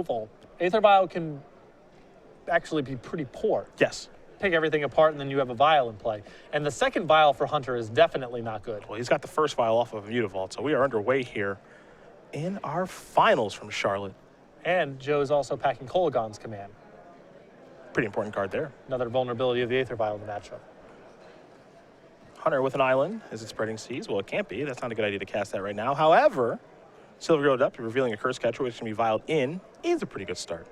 removal, Aether Vial can actually be pretty poor. Yes. Pick everything apart, and then you have a Vial in play. And the second Vial for Hunter is definitely not good. Well, he's got the first Vial off of a Mutavault, so we are underway here in our finals from Charlotte. And Joe's also packing Kolagon's Command. Pretty important card there. Another vulnerability of the Aether Vial in the matchup. Hunter with an island. Is it spreading seas? Well, it can't be. That's not a good idea to cast that right now. However, Silver Girl Adept, revealing a Curse Catcher, which can be vialed in, is a pretty good start.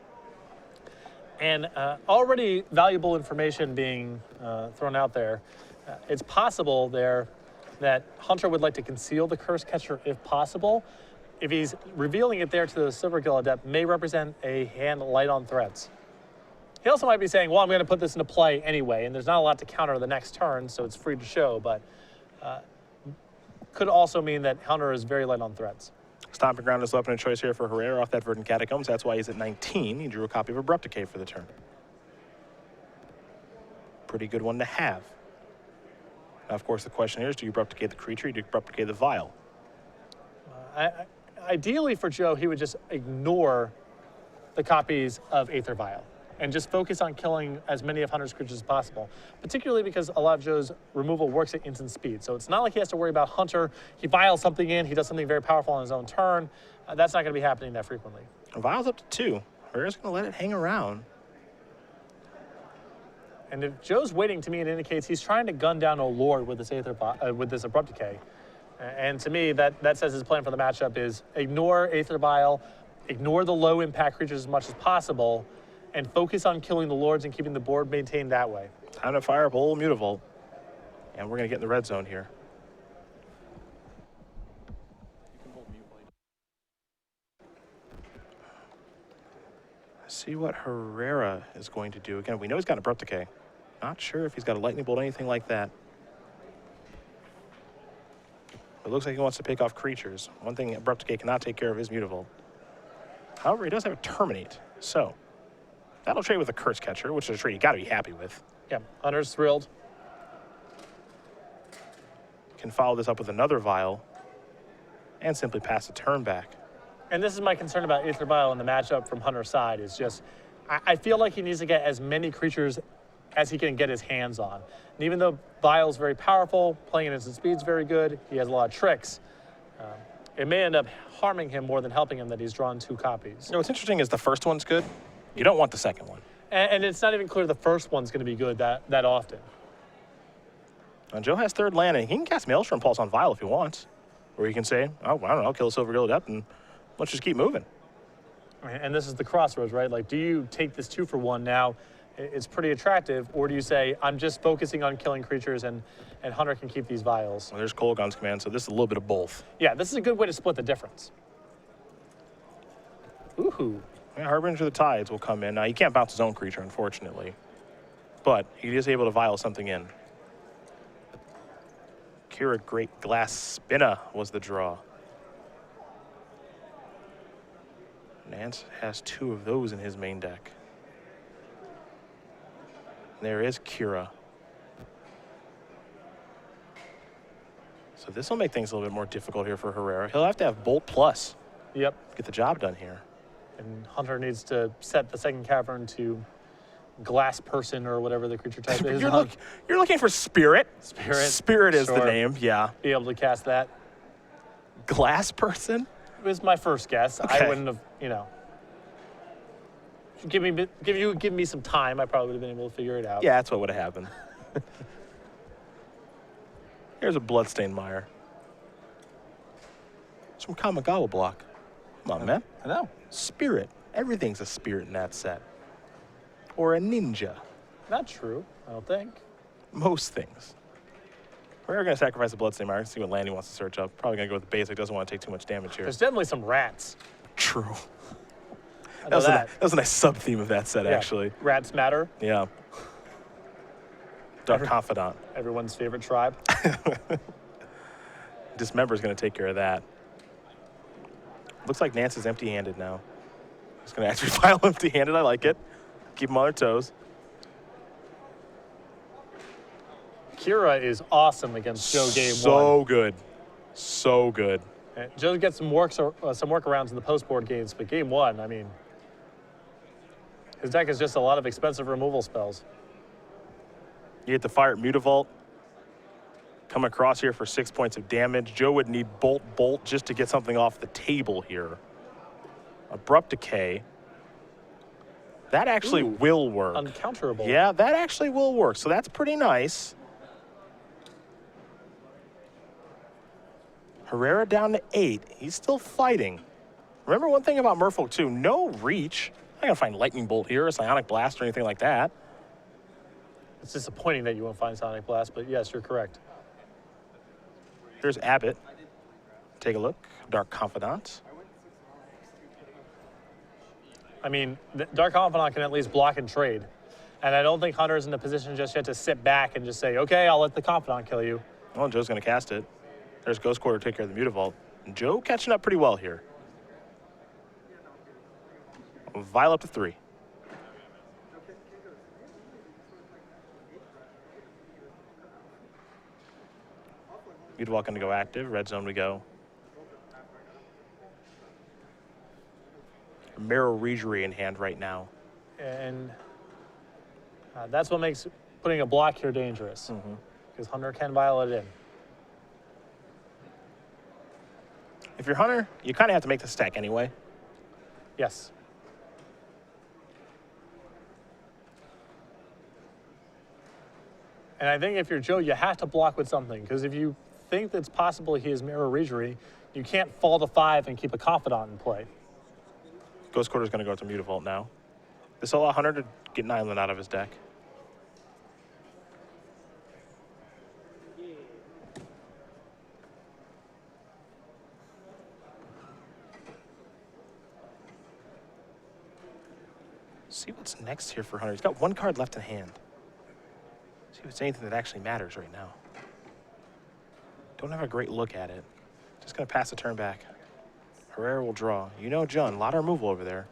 And already valuable information being thrown out there. It's possible there that Hunter would like to conceal the Curse Catcher if possible. If he's revealing it there to the Silver Gill Adept, may represent a hand light on threats. He also might be saying, well, I'm going to put this into play anyway, and there's not a lot to counter the next turn, so it's free to show, but could also mean that Hunter is very light on threats. Stomping Ground is the weapon of choice here for Herrera off that Verdant Catacombs. That's why he's at 19. He drew a copy of Abrupt Decay for the turn. Pretty good one to have. Now, of course, the question here is, do you Abrupt Decay the creature, or do you Abrupt Decay the vial? Ideally for Joe, he would just ignore the copies of Aether Vial and just focus on killing as many of Hunter's creatures as possible, particularly because a lot of Joe's removal works at instant speed. So it's not like he has to worry about Hunter. He vials something in, he does something very powerful on his own turn. That's not going to be happening that frequently. Vial's up to 2. Herrera's going to let it hang around. And if Joe's waiting, to me, it indicates he's trying to gun down a Lord with this with this Abrupt Decay. And to me, that says his plan for the matchup is ignore Aether Vial, ignore the low impact creatures as much as possible, and focus on killing the Lords and keeping the board maintained that way. Time to fire up old Mutavault. And we're going to get in the red zone here. See what Herrera is going to do. Again, we know he's got a Abrupt Decay. Not sure if he's got a Lightning Bolt or anything like that. It looks like he wants to pick off creatures. One thing Abrupt Decay cannot take care of is Mutavault. However, he does have a Terminate. So that'll trade with a Curse Catcher, which is a trade you got to be happy with. Yeah, Hunter's thrilled. Can follow this up with another Vial and simply pass the turn back. And this is my concern about Aether Vial in the matchup from Hunter's side, is just, I feel like he needs to get as many creatures as he can get his hands on. And even though Vial's very powerful, playing at instant speed's very good, he has a lot of tricks, it may end up harming him more than helping him that he's drawn 2 copies. You know, what's interesting is the first one's good. You don't want the second one. And it's not even clear the first one's going to be good that often. And Joe has 3rd land, and he can cast Maelstrom Pulse on Vial if he wants. Or he can say, oh, I don't know, kill a Silver Gill Adept and let's just keep moving. And this is the crossroads, right? Like, do you take this 2-for-1 now? It's pretty attractive, or do you say, I'm just focusing on killing creatures and Hunter can keep these vials? Well, there's Kolagon's Command, so this is a little bit of both. Yeah, this is a good way to split the difference. Ooh. Yeah, Harbinger of the Tides will come in. Now, he can't bounce his own creature, unfortunately. But he is able to vial something in. Kira Great Glass Spinna was the draw. Nance has 2 of those in his main deck. There is Kira. So this will make things a little bit more difficult here for Herrera. He'll have to have Bolt Plus. Yep. Get the job done here. And Hunter needs to set the second cavern to Glass Person or whatever the creature type is. You're looking for Spirit. Spirit is the name, yeah. Be able to cast that. Glass Person? It was my first guess. Okay. I wouldn't have, you know. Give me some time, I probably would have been able to figure it out. Yeah, that's what would have happened. Here's a Bloodstained Mire. It's from Kamigawa block. Come on, man. I know. Spirit. Everything's a spirit in that set. Or a ninja. Not true, I don't think. Most things. We're going to sacrifice the Bloodstained Mire, see what land he wants to search up. Probably going to go with the basic, doesn't want to take too much damage here. There's definitely some rats. True. That was a nice sub-theme of that set, actually. Rats matter. Yeah. Dark Confidant. Everyone's favorite tribe. Dismember's going to take care of that. Looks like Nance is empty-handed now. He's going to actually file empty-handed. I like it. Keep them on their toes. Kira is awesome against Joe game 1. So good. So good. And Joe gets some workarounds in the post-board games, but game 1, I mean, His deck is just a lot of expensive removal spells. You get the Fire Mutavault. Come across here for 6 points of damage. Joe would need Bolt just to get something off the table here. Abrupt Decay. That actually will work. Uncounterable. Yeah, that actually will work. So that's pretty nice. Herrera down to 8. He's still fighting. Remember one thing about Merfolk too, no reach. I'm not gonna find Lightning Bolt here, or Psionic Blast, or anything like that. It's disappointing that you won't find Sonic Blast, but yes, you're correct. Here's Abbott. Take a look. Dark Confidant. I mean, Dark Confidant can at least block and trade. And I don't think Hunter's in the position just yet to sit back and just say, okay, I'll let the Confidant kill you. Well, Joe's going to cast it. There's Ghost Quarter to take care of the Mutavault. And Joe catching up pretty well here. Vial up to 3. Mutavault going to go active. Red zone we go. Marrow Regery in hand right now. And that's what makes putting a block here dangerous. Because Hunter can vial it in. If you're Hunter, you kind of have to make the stack anyway. Yes. And I think if you're Joe, you have to block with something. Because if you think it's possible he has Mirror Regery, you can't fall to 5 and keep a Confidant in play. Ghost Quarter is going to go to Mutavault now. This will allow Hunter to get an island out of his deck. See what's next here for Hunter. He's got 1 card left in hand. See if it's anything that actually matters right now. Don't have a great look at it. Just going to pass the turn back. Herrera will draw. You know, John, a lot of removal over there.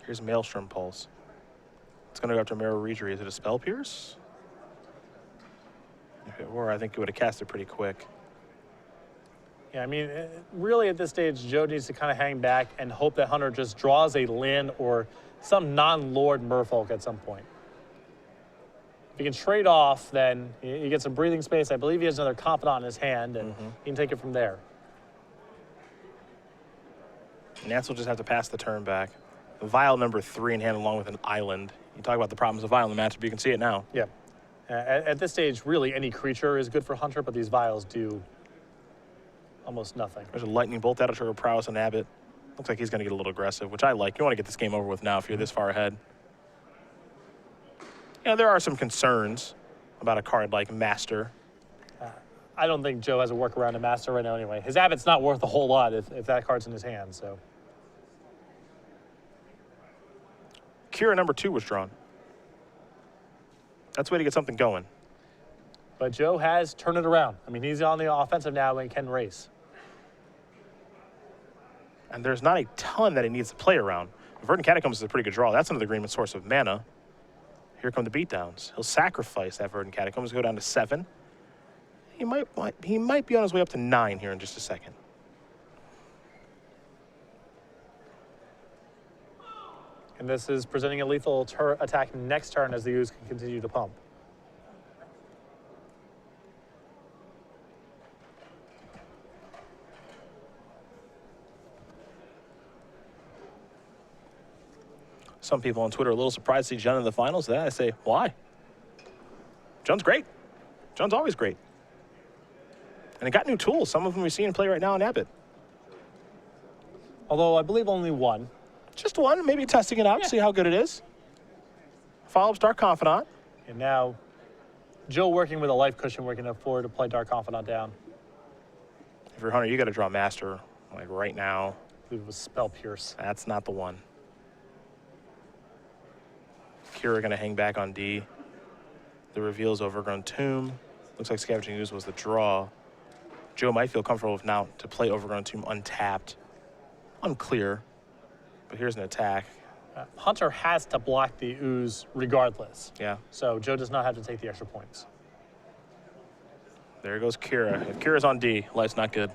Here's Maelstrom Pulse. It's going to go after Marrow Regery. Is it a Spell Pierce? If it were, I think it would have cast it pretty quick. Yeah, I mean, really at this stage, Joe needs to kind of hang back and hope that Hunter just draws a land or some non-Lord Merfolk at some point. If he can trade off, then he gets some breathing space. I believe he has another Confidant in his hand, and he can take it from there. Nance will just have to pass the turn back. Vial number 3 in hand along with an island. You talk about the problems of Vial in the matchup, you can see it now. Yeah. At this stage, really any creature is good for Hunter, but these Vials do almost nothing. There's a Lightning Bolt. That'll trigger Prowess on Abbott. Looks like he's going to get a little aggressive, which I like. You want to get this game over with now if you're this far ahead. You know, there are some concerns about a card like Master. I don't think Joe has a workaround to Master right now anyway. His Abbott's not worth a whole lot if that card's in his hand, so. Kira number 2 was drawn. That's a way to get something going. But Joe has turned it around. I mean, he's on the offensive now and can race. And there's not a ton that he needs to play around. Verdant Catacombs is a pretty good draw. That's another Greenman source of mana. Here come the beatdowns. He'll sacrifice that Verdant Catacombs, go down to 7. He might be on his way up to 9 here in just a second. And this is presenting a lethal attack next turn as the ooze can continue to pump. Some people on Twitter are a little surprised to see John in the finals. That I say, why? John's great. John's always great. And he got new tools. Some of them we see in play right now in Abbott. Although I believe only one. Just one, maybe testing it out, see how good it is. Follow-up Dark Confidant. And now Joe working with a life cushion, we can afford to play Dark Confidant down. If you're Hunter, you got to draw Master, like right now. I believe it was Spell Pierce. That's not the one. Kira going to hang back on D. The reveal's Overgrown Tomb. Looks like Scavenging Ooze was the draw. Joe might feel comfortable now to play Overgrown Tomb untapped. Unclear, but here's an attack. Hunter has to block the ooze regardless. Yeah. So Joe does not have to take the extra points. There goes Kira. If Kira's on D, life's not good.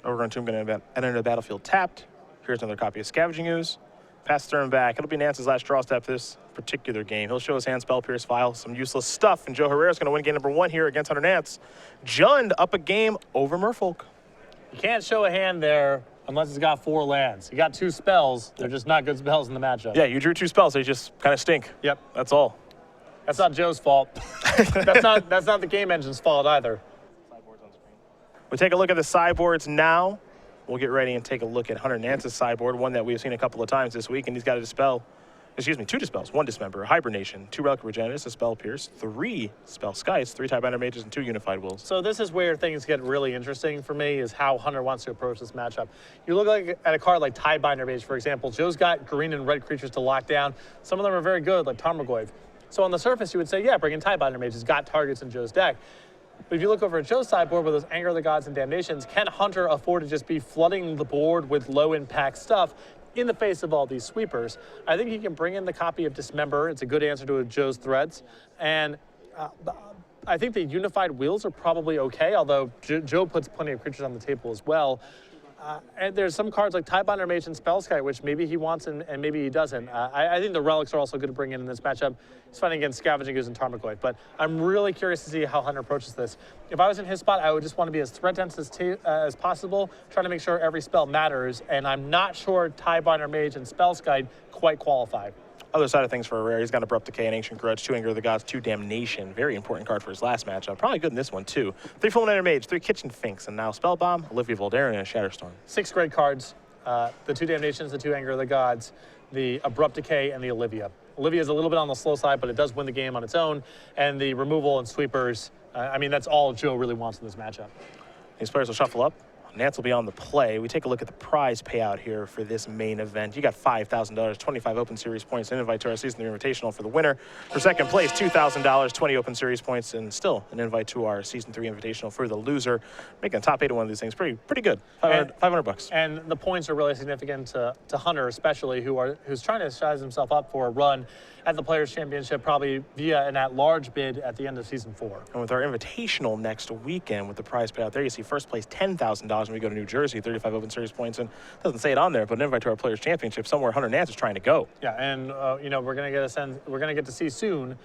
Overgrown Tomb going to enter the battlefield tapped. Here's another copy of Scavenging Ooze. Pass the turn back. It'll be Nance's last draw step this particular game. He'll show his hand, Spell Pierce, File, some useless stuff, and Joe Herrera's going to win game number 1 here against Hunter Nance. Jund up a game over Merfolk. You can't show a hand there unless it's got 4 lands. You got 2 spells. They're just not good spells in the matchup. Yeah, you drew 2 spells. They just kind of stink. Yep. That's all. That's not Joe's fault. that's not the game engine's fault either. We take a look at the sideboards now. We'll get ready and take a look at Hunter Nance's sideboard, one that we've seen a couple of times this week, and he's got a dispel. Excuse me, 2 dispels, 1 dismember, a hibernation, 2 relic regenerators, a spell pierce, 3 spell skies, 3 Tidebinder mages, and 2 unified wills. So this is where things get really interesting for me, is how Hunter wants to approach this matchup. You look at a card like Tidebinder Mage, for example. Joe's got green and red creatures to lock down. Some of them are very good, like Tarmogoyf. So on the surface, you would say, yeah, bring in Tidebinder Mage. He's got targets in Joe's deck. But if you look over at Joe's sideboard with those Anger of the Gods and Damnations, can Hunter afford to just be flooding the board with low-impact stuff in the face of all these sweepers? I think he can bring in the copy of Dismember. It's a good answer to Joe's threats. And I think the Unified Wills are probably okay, although Joe puts plenty of creatures on the table as well. And there's some cards like Tidebinder Mage and Spellskite, which maybe he wants and maybe he doesn't. I think the relics are also good to bring in this matchup. He's fighting against Scavenging Ooze and Tarmogoyf, but I'm really curious to see how Hunter approaches this. If I was in his spot, I would just want to be as threat dense as possible, trying to make sure every spell matters, and I'm not sure Tidebinder Mage and Spellskite quite qualify. Other side of things for Herrera, he's got Abrupt Decay and Ancient Grudge, 2 Anger of the Gods, 2 Damnation. Very important card for his last matchup. Probably good in this one, too. 3 Fulminator Mage, 3 Kitchen Finks, and now Spellbomb, Olivia Voldaren, and a Shatterstorm. 6 great cards. The 2 Damnations, the 2 Anger of the Gods, the Abrupt Decay, and the Olivia. Olivia is a little bit on the slow side, but it does win the game on its own. And the removal and sweepers, I mean, that's all Joe really wants in this matchup. These players will shuffle up. Nance will be on the play. We take a look at the prize payout here for this main event. You got $5,000, 25 Open Series points, an invite to our Season 3 Invitational for the winner. For second place, $2,000, 20 Open Series points, and still an invite to our Season 3 Invitational for the loser. Making the top 8 of one of these things pretty good. 500 bucks. And the points are really significant to Hunter, especially, who's trying to size himself up for a run at the Players' Championship, probably via an at-large bid at the end of Season 4. And with our Invitational next weekend, with the prize payout there, you see first place $10,000 when we go to New Jersey, 35 Open Series points, and it doesn't say it on there, but an invite to our Players' Championship, somewhere Hunter Nance is trying to go. Yeah, and you know, we're gonna get to see soon,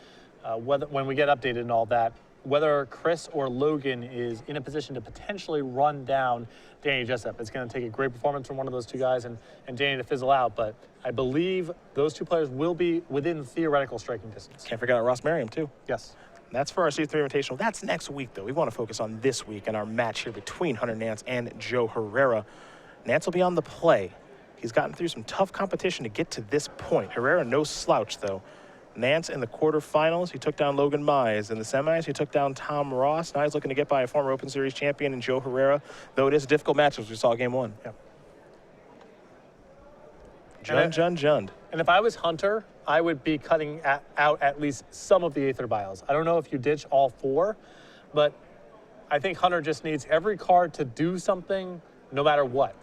when we get updated and all that, whether Chris or Logan is in a position to potentially run down Danny Jessup. It's going to take a great performance from one of those 2 guys and Danny to fizzle out, but I believe those 2 players will be within theoretical striking distance. Can't forget Ross Merriam, too. Yes. That's for our Season 3 Invitational. That's next week, though. We want to focus on this week and our match here between Hunter Nance and Joe Herrera. Nance will be on the play. He's gotten through some tough competition to get to this point. Herrera, no slouch, though. Nance in the quarterfinals, he took down Logan Mize. In the semis, he took down Tom Ross. Now he's looking to get by a former Open Series champion in Joe Herrera, though it is a difficult match as we saw game 1. Yep. Jund. And if I was Hunter, I would be cutting out at least some of the Aether Vials. I don't know if you ditch all 4, but I think Hunter just needs every card to do something no matter what.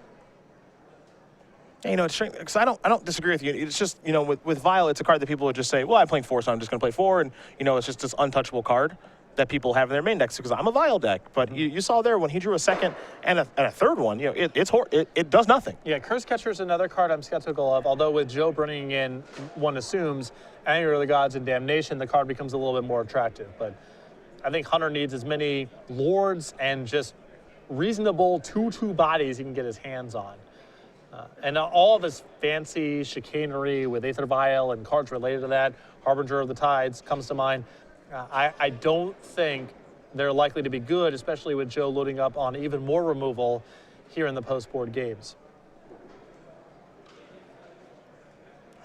You know, it's because I don't disagree with you. It's just, you know, with Vial, it's a card that people would just say, well, I'm playing 4, so I'm just going to play 4. And, you know, it's just this untouchable card that people have in their main decks because I'm a Vial deck. But you saw there when he drew a second and a third one, you know, it does nothing. Yeah, Curse Catcher is another card I'm skeptical of, although with Joe bringing in, one assumes, Anger of the Gods and Damnation, the card becomes a little bit more attractive. But I think Hunter needs as many Lords and just reasonable 2/2 bodies he can get his hands on. And all of his fancy chicanery with Aether Vial and cards related to that, Harbinger of the Tides comes to mind. I don't think they're likely to be good, especially with Joe loading up on even more removal here in the post-board games.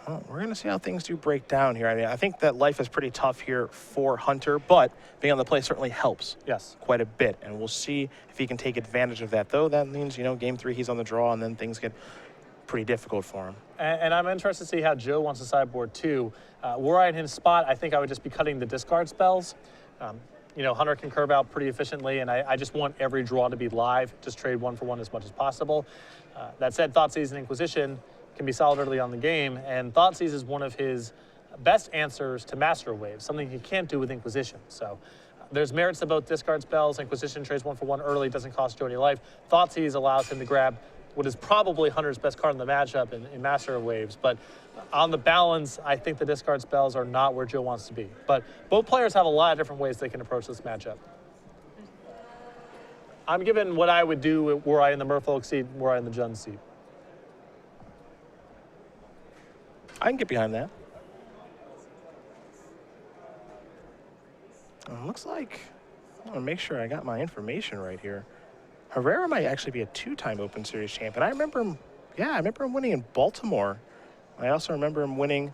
Well, we're going to see how things do break down here. I mean, I think that life is pretty tough here for Hunter, but being on the play certainly helps. Yes. Quite a bit, and we'll see if he can take advantage of that, though that means, you know, game 3, he's on the draw, and then things get pretty difficult for him. And I'm interested to see how Joe wants to sideboard, too. Were I in his spot, I think I would just be cutting the discard spells. Hunter can curve out pretty efficiently, and I just want every draw to be live. Just trade 1-for-1 as much as possible. That said, Thoughtseize and Inquisition can be solid early on in the game, and Thoughtseize is one of his best answers to Master of Waves, something he can't do with Inquisition. So there's merits to both discard spells. Inquisition trades 1-for-1 early, doesn't cost Joe any life. Thoughtseize allows him to grab what is probably Hunter's best card in the matchup in Master of Waves. But on the balance, I think the discard spells are not where Joe wants to be. But both players have a lot of different ways they can approach this matchup. I'm given what I would do were I in the Merfolk seat, were I in the Jund seat. I can get behind that. Looks like, I want to make sure I got my information right here. Herrera might actually be a 2-time Open Series champion. I remember him, I remember him winning in Baltimore. I also remember him winning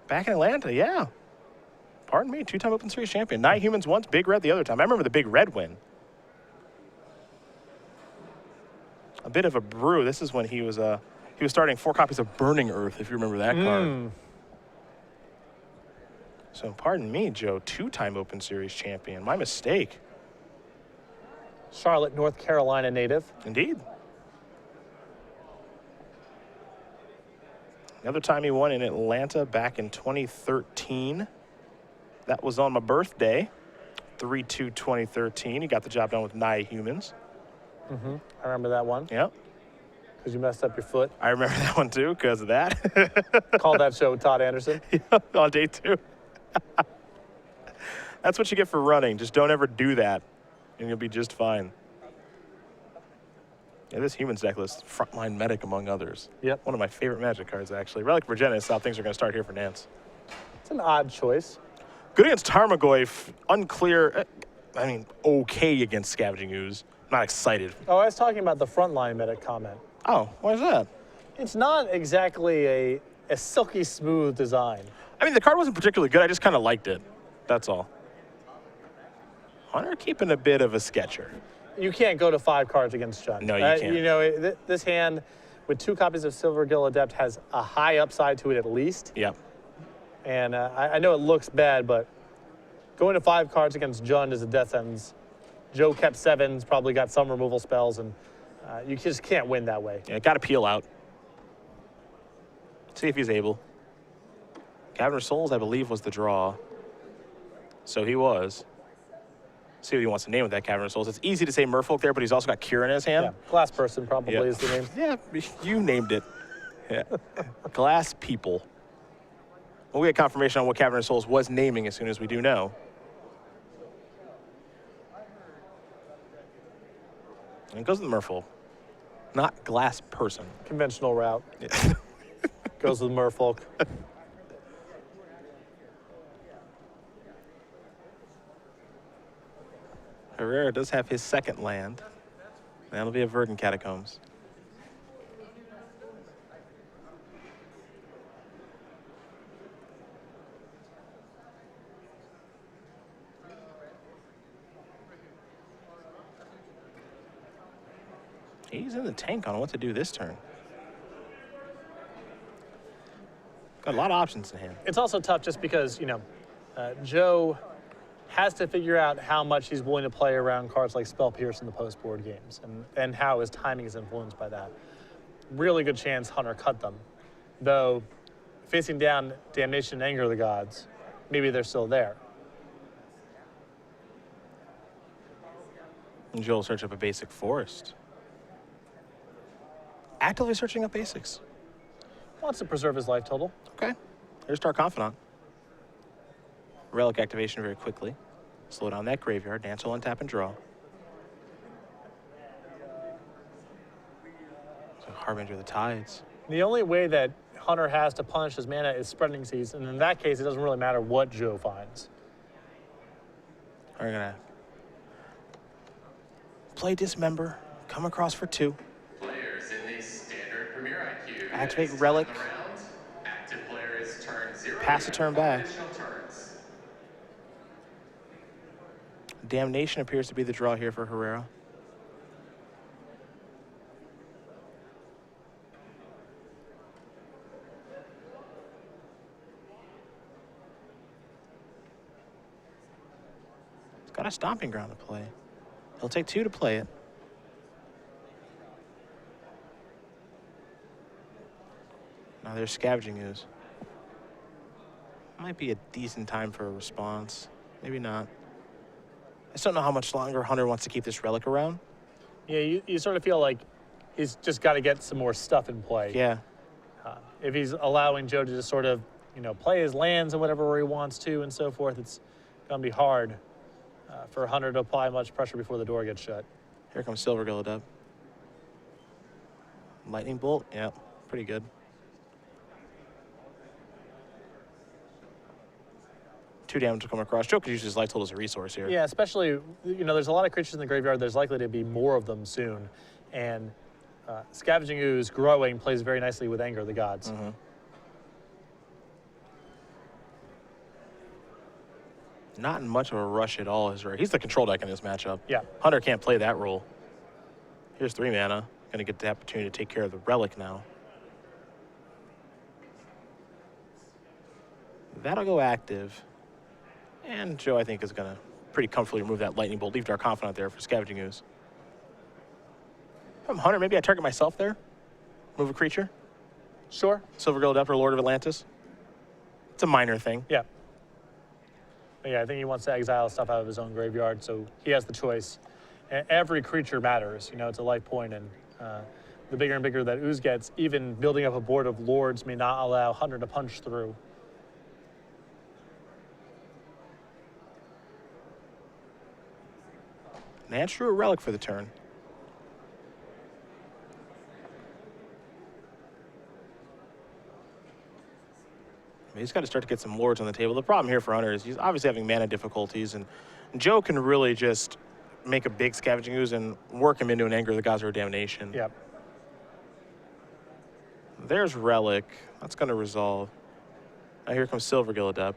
back in Atlanta, yeah. Pardon me, 2-time Open Series champion. Night Humans once, Big Red the other time. I remember the Big Red win. A bit of a brew. This is when he was starting 4 copies of Burning Earth, if you remember that card. So pardon me, Joe, 2-time Open Series champion. My mistake. Charlotte, North Carolina native. Indeed. The other time he won in Atlanta back in 2013. That was on my birthday, 3/2/2013. He got the job done with Night Humans. I remember that one. Yep. Because you messed up your foot. I remember that one too because of that. Called that show with Todd Anderson. On day 2. That's what you get for running. Just don't ever do that, and you'll be just fine. Yeah, this Humans deck list, Frontline Medic among others. Yep. One of my favorite Magic cards, actually. Relic Virginia is how things are going to start here for Nance. It's an odd choice. Good against Tarmogoyf, unclear. I mean, okay against Scavenging Ooze. Not excited. Oh, I was talking about the frontline medic comment. Oh, why is that? It's not exactly a silky smooth design. I mean, the card wasn't particularly good. I just kind of liked it. That's all. Hunter keeping a bit of a sketcher. You can't go to 5 cards against Jund. No, you can't. This hand with 2 copies of Silvergill Adept has a high upside to it at least. Yep. And I know it looks bad, but going to 5 cards against Jund is a death sentence. Joe kept 7s, probably got some removal spells, and you just can't win that way. Yeah, got to peel out. See if he's able. Cavern of Souls, I believe, was the draw. So he was. See what he wants to name with that Cavern of Souls. It's easy to say Merfolk there, but he's also got Cure in his hand. Yeah, Glass Person probably is the name. Yeah, you named it. Yeah. Glass People. Well, we had confirmation on what Cavern of Souls was naming as soon as we do know. And it goes with Merfolk, not Glass Person. Conventional route. Yeah. Goes with Merfolk. Herrera does have his second land. That'll be a Verdant Catacombs. He's in the tank on what to do this turn. Got a lot of options in hand. It's also tough just because, Joe has to figure out how much he's willing to play around cards like Spell Pierce in the post-board games and how his timing is influenced by that. Really good chance Hunter cut them. Though, facing down Damnation and Anger of the Gods, maybe they're still there. And Joe will search up a basic forest. Actively searching up basics. Wants to preserve his life total. Okay. Here's Star Confidant. Relic activation very quickly. Slow down that graveyard. Nance will untap and draw. So Harbinger of the Tides. The only way that Hunter has to punish his mana is Spreading Seas, and in that case, it doesn't really matter what Joe finds. We're gonna play Dismember, come across for 2. Players in the standard Premier IQ. Activate Relic. Active player is turn 0. Pass a turn back. Additional turns. Damnation appears to be the draw here for Herrera. He's got Got a stomping ground to play. He'll take 2 to play it. Now there's Scavenging Ooze. Might be a decent time for a response. Maybe not. I just don't know how much longer Hunter wants to keep this relic around. Yeah, you sort of feel like he's just got to get some more stuff in play. Yeah. If he's allowing Joe to just sort of, play his lands and whatever where he wants to and so forth, it's going to be hard for Hunter to apply much pressure before the door gets shut. Here comes Silver Gillidub. Lightning Bolt. Yeah, pretty good. 2 damage will come across. Joe could use his Life Total as a resource here. Yeah, especially, there's a lot of creatures in the graveyard. There's likely to be more of them soon. And Scavenging Ooze growing plays very nicely with Anger of the Gods. Mm-hmm. Not in much of a rush at all. He's the control deck in this matchup. Yeah. Hunter can't play that role. Here's 3 mana. Going to get the opportunity to take care of the relic now. That'll go active. And Joe, I think, is going to pretty comfortably remove that Lightning Bolt. Leave Dark Confidant there for Scavenging Ooze. If I'm Hunter, maybe I target myself there. Move a creature. Sure. Silver Gillidub or Lord of Atlantis. It's a minor thing. Yeah. But yeah, I think he wants to exile stuff out of his own graveyard, so he has the choice. Every creature matters. It's a life point, and the bigger and bigger that Ooze gets, even building up a board of Lords may not allow Hunter to punch through. Nance drew a relic for the turn. He's got to start to get some Lords on the table. The problem here for Hunter is he's obviously having mana difficulties, and Joe can really just make a big Scavenging Ooze and work him into an Anger of the Gods or Damnation. Yep. There's Relic. That's going to resolve. Now here comes Silver Gillidub.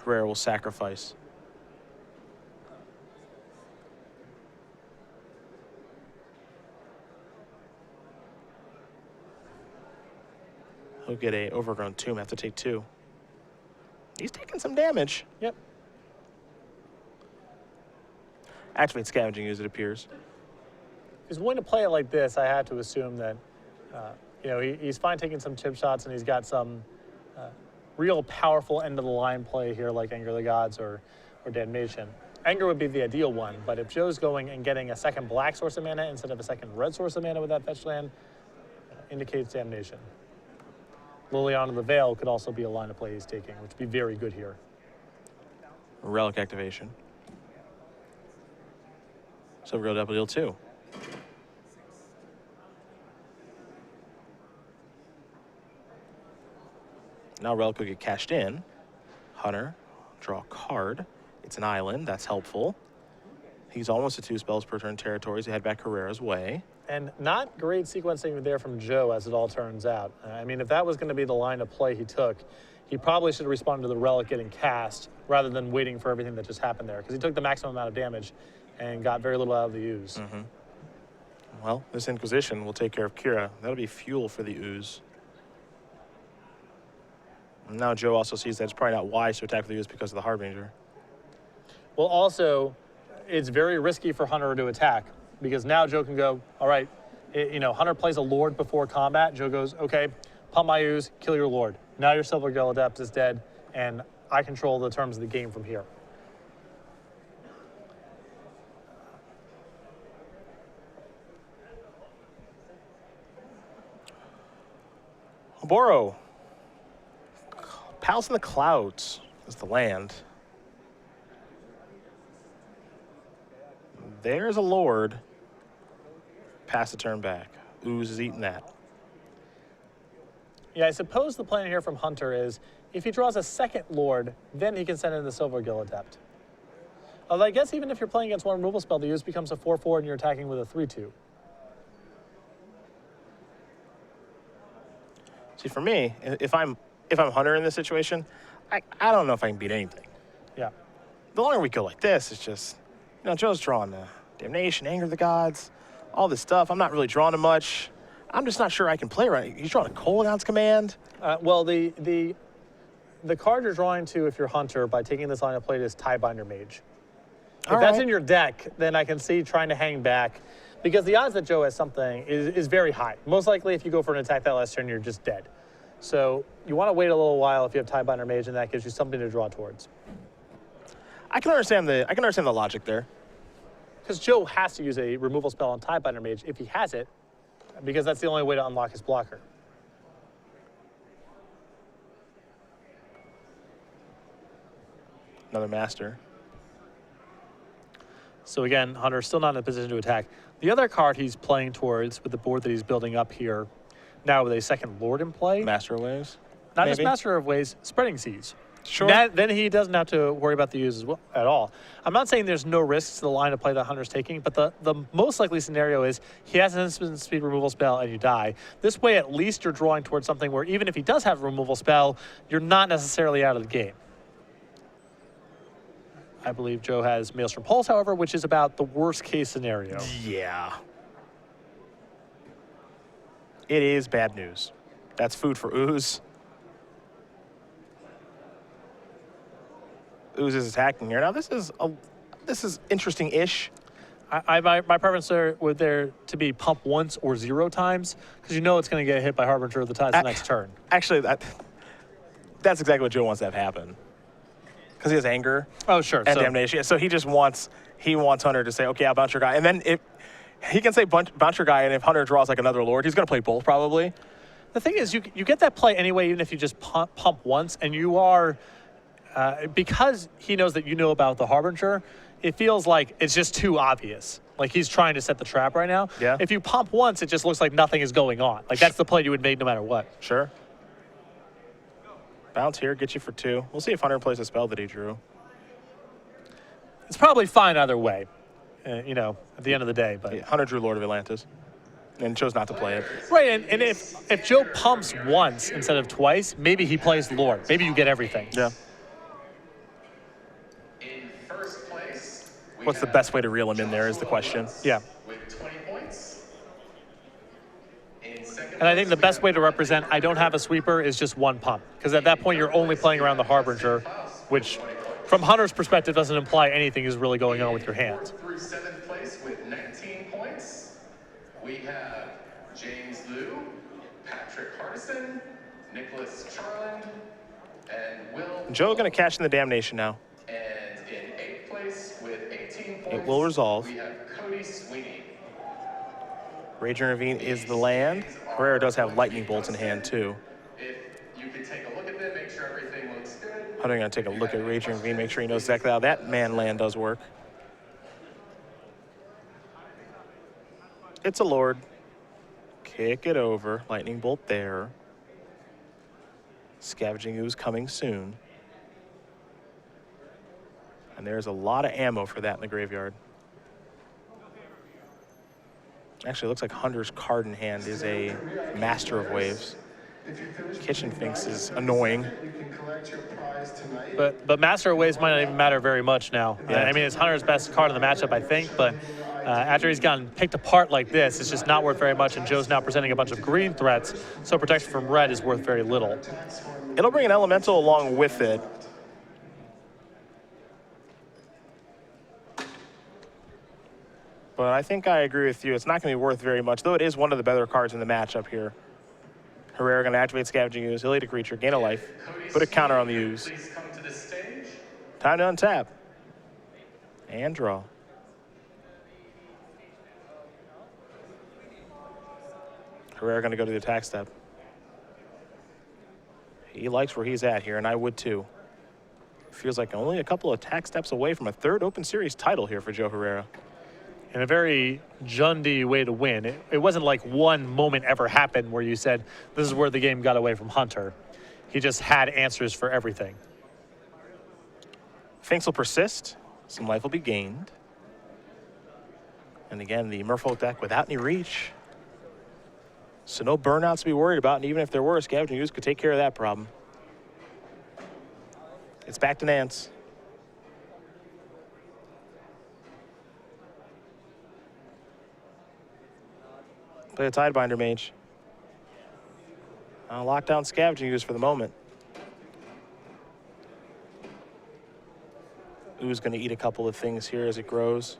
Herrera will sacrifice. He'll get a Overgrown Tomb, have to take 2. He's taking some damage. Yep. Activate Scavenging Ooze, it appears. If he's willing to play it like this, I have to assume that, he's fine taking some chip shots, and he's got some real powerful end-of-the-line play here like Anger of the Gods or Damnation. Anger would be the ideal one, but if Joe's going and getting a second black source of mana instead of a second red source of mana with that fetch land, indicates Damnation. Liliana of the Veil could also be a line of play he's taking, which would be very good here. Relic activation. Silver Gillidub will deal 2. Now Relic will get cashed in. Hunter, draw a card. It's an island, that's helpful. He's almost at 2 spells per turn territories to head back Herrera's way. And not great sequencing there from Joe, as it all turns out. If that was going to be the line of play he took, he probably should have responded to the Relic getting cast rather than waiting for everything that just happened there, because he took the maximum amount of damage and got very little out of the Ooze. Mm-hmm. Well, this Inquisition will take care of Kira. That'll be fuel for the Ooze. And now Joe also sees that it's probably not wise to attack with the Ooze because of the Harbinger. Well, also, it's very risky for Hunter to attack, because now Joe can go, all right, Hunter plays a Lord before combat. Joe goes, okay, pump my Ooze, kill your Lord. Now your Silver Gillidub is dead, and I control the terms of the game from here. Oboro. Palace in the Clouds is the land. There's a Lord. Pass the turn back. Ooze is eating that. Yeah, I suppose the plan here from Hunter is if he draws a second Lord, then he can send in the Silver Gillidub. Although I guess even if you're playing against one removal spell, the Ooze becomes a 4/4 and you're attacking with a 3/2. See, for me, if I'm Hunter in this situation, I don't know if I can beat anything. Yeah. The longer we go like this, it's just, Joe's drawing Damnation, Anger of the Gods, all this stuff. I'm not really drawing to much. I'm just not sure I can play right. He's drawing a cooldown's command. Well, the card you're drawing to if you're Hunter by taking this line of play is Tiebinder Mage. If that's in your deck, then I can see trying to hang back, because the odds that Joe has something is very high. Most likely, if you go for an attack that last turn, you're just dead. So you want to wait a little while if you have Tiebinder Mage, and that gives you something to draw towards. I can understand the logic there. Because Joe has to use a removal spell on Tiebinder Mage if he has it, because that's the only way to unlock his blocker. Another master. So again, Hunter's still not in a position to attack. The other card he's playing towards with the board that he's building up here, now with a second Lord in play. Master of Waves. Not maybe? just Master of Waves, Spreading Seas. Sure. Then he doesn't have to worry about the use as well, at all. I'm not saying there's no risks to the line of play that Hunter's taking, but the most likely scenario is he has an instant speed removal spell and you die. This way, at least you're drawing towards something where even if he does have a removal spell, you're not necessarily out of the game. I believe Joe has Maelstrom Pulse, however, which is about the worst case scenario. Yeah. It is bad news. That's food for Ooze. Ooze is attacking here. Now this is interesting-ish. My preference would there to be pump once or 0 times, because you know it's going to get hit by Harbinger of the Tides the next turn. Actually, that's exactly what Joe wants to have happen. Because he has anger. Oh, sure. And damnation. So he just wants Hunter to say, okay, I'll bounce your guy. And then if he can say bounce your guy, and if Hunter draws like another Lord, he's going to play both probably. The thing is, you get that play anyway, even if you just pump once, and you are, because he knows that you know about the Harbinger, it feels like it's just too obvious. Like he's trying to set the trap right now. Yeah. If you pump once, it just looks like nothing is going on. Like that's the play you would make no matter what. Sure. Bounce here, get you for 2. We'll see if Hunter plays a spell that he drew. It's probably fine either way, at the end of the day. But Yeah, Hunter drew Lord of Atlantis and chose not to play it. right, and if Joe pumps once instead of twice, maybe he plays Lord. Maybe you get everything. Yeah. In first place, we What's the have best way to reel him in there is the question. Yeah. with 20 points. In second And I think the place, best we way to represent I don't have a sweeper is just one pump. Because at that point, you're only playing around the Harbinger, which from Hunter's perspective doesn't imply anything is really going on with your hand. through 7th place with 19 points, we have James Liu, Patrick Hardison, Nicholas Charland, and Will. Joe going to cash in the damnation now. And in 8th place with 18 points, It will resolve. we have Cody Sweeney. Raging Ravine is the land. Herrera does have lightning bolts in hand too. If you could take a look at them, make sure everything looks good. Hunter going to take a look at Raging Ravine, make sure he knows exactly how that man land does work. It's a Lord. Kick it over. Lightning bolt there. Scavenging Ooze coming soon. And there's a lot of ammo for that in the graveyard. Actually, it looks like Hunter's card in hand is a Master of Waves. Kitchen thinks is annoying. But Master of Waves might not even matter very much now. Yeah. I mean, it's Hunter's best card in the matchup, I think, but after he's gotten picked apart like this, it's just not worth very much, and Joe's now presenting a bunch of green threats, so protection from red is worth very little. It'll bring an elemental along with it. But I think I agree with you. It's not going to be worth very much, though it is one of the better cards in the matchup here. Herrera going to activate Scavenging Ooze, heal a creature, gain a life, put a counter on the Ooze. Please come to the stage. Time to untap. And draw. Herrera going to go to the attack step. He likes where he's at here, and I would too. Feels like only a couple of attack steps away from a 3rd Open Series title here for Joe Herrera. In a very Jundy way to win. It wasn't like one moment ever happened where you said, this is where the game got away from Hunter. He just had answers for everything. Finks will persist. Some life will be gained. And again, the Merfolk deck without any reach. So no burnouts to be worried about, and even if there were, Scavenging Ooze could take care of that problem. It's back to Nance. Play a Tidebinder Mage. Lockdown Scavenging Ooze for the moment. Ooze going to eat a couple of things here as it grows.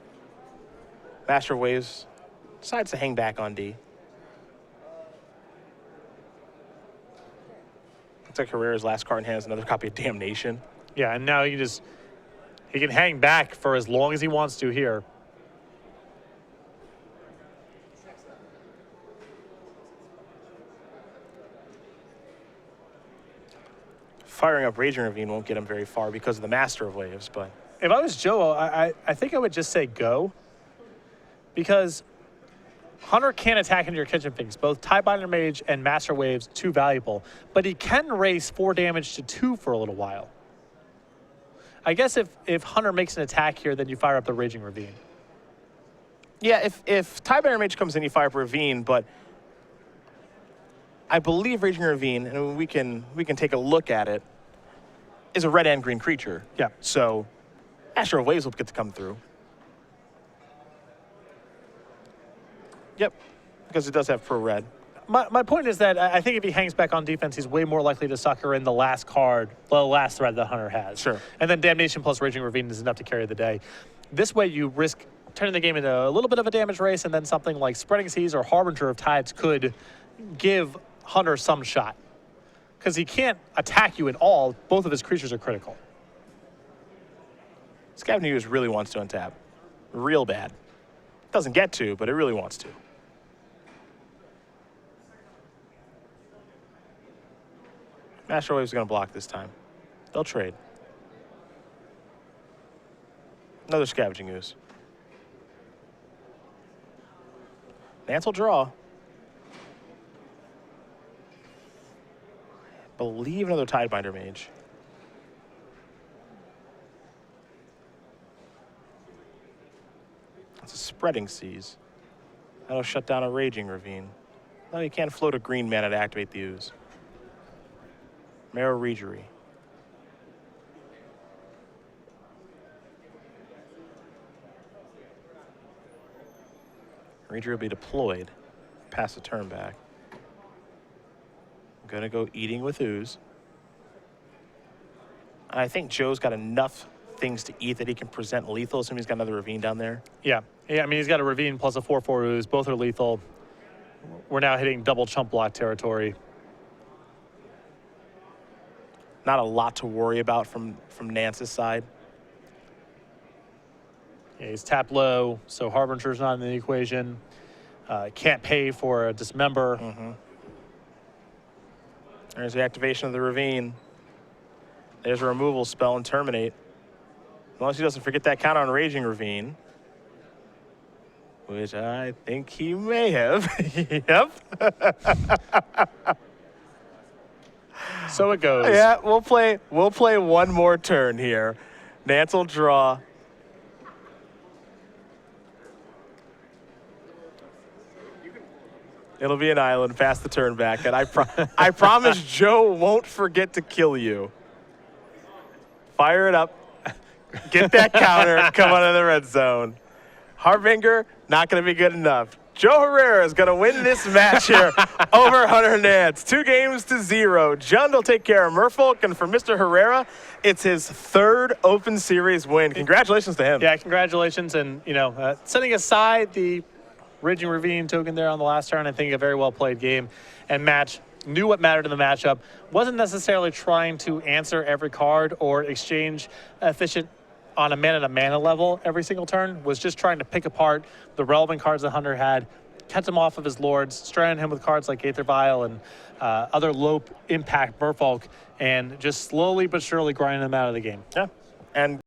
Master of Waves decides to hang back on D. Looks like Herrera's last card in hand is another copy of Damnation. Yeah, and now he can hang back for as long as he wants to here. Firing up Raging Ravine won't get him very far because of the Master of Waves, but If I was Joe, I think I would just say go. Because Hunter can attack into your kitchen finks. Both Tidebinder Mage and Master Waves, too valuable. But he can raise 4 damage to 2 for a little while. I guess if Hunter makes an attack here, then you fire up the Raging Ravine. yeah, if Tidebinder Mage comes in, you fire up Ravine, but I believe Raging Ravine, and we can take a look at it, is a red and green creature. Yeah. So Master of Waves will get to come through. Yep, because it does have pro red. My point is that I think if he hangs back on defense, he's way more likely to sucker in the last card, the last threat that Hunter has. Sure. And then Damnation plus Raging Ravine is enough to carry the day. This way you risk turning the game into a little bit of a damage race, and then something like Spreading Seas or Harbinger of Tides could give Hunter some shot. Because he can't attack you at all. Both of his creatures are critical. Scavenging Ooze really wants to untap. Real bad. Doesn't get to, but it really wants to. Master Wave's going to block this time. They'll trade. Another Scavenging Ooze. Nance will draw. Believe another Tidebinder Mage. It's a Spreading Seas. That'll shut down a Raging Ravine. No, you can't float a green mana to activate the Ooze. Marrow Regery. Regery will be deployed. Pass the turn back. I'm gonna go Eating with Ooze. I think Joe's got enough things to eat that he can present lethal, assuming he's got another Ravine down there. Yeah, I mean, he's got a Ravine plus a 4/4 Ooze. Both are lethal. We're now hitting double chump block territory. Not a lot to worry about from Nance's side. Yeah, he's tapped low, so Harbinger's not in the equation. Can't pay for a Dismember. There's the activation of the Ravine. There's a removal spell and Terminate. As long as he doesn't forget that count on Raging Ravine. Which I think he may have. Yep. So it goes. Yeah, we'll play one more turn here. Nance will draw. It'll be an island, pass the turn back, and I promise Joe won't forget to kill you. Fire it up. Get that counter. Come on in the red zone. Harbinger, not going to be good enough. Joe Herrera is going to win this match here over Hunter Nance. 2-0. John will take care of Merfolk, and for Mr. Herrera, it's his 3rd Open Series win. Congratulations to him. Yeah, congratulations. And, setting aside the Raging Ravine token there on the last turn, I think a very well played game and match. Knew what mattered in the matchup. Wasn't necessarily trying to answer every card or exchange efficient on a mana-to-mana level every single turn. Was just trying to pick apart the relevant cards that Hunter had, catch him off of his lords, strand him with cards like Aether Vial and other low-impact Merfolk, and just slowly but surely grinding them out of the game. Yeah, and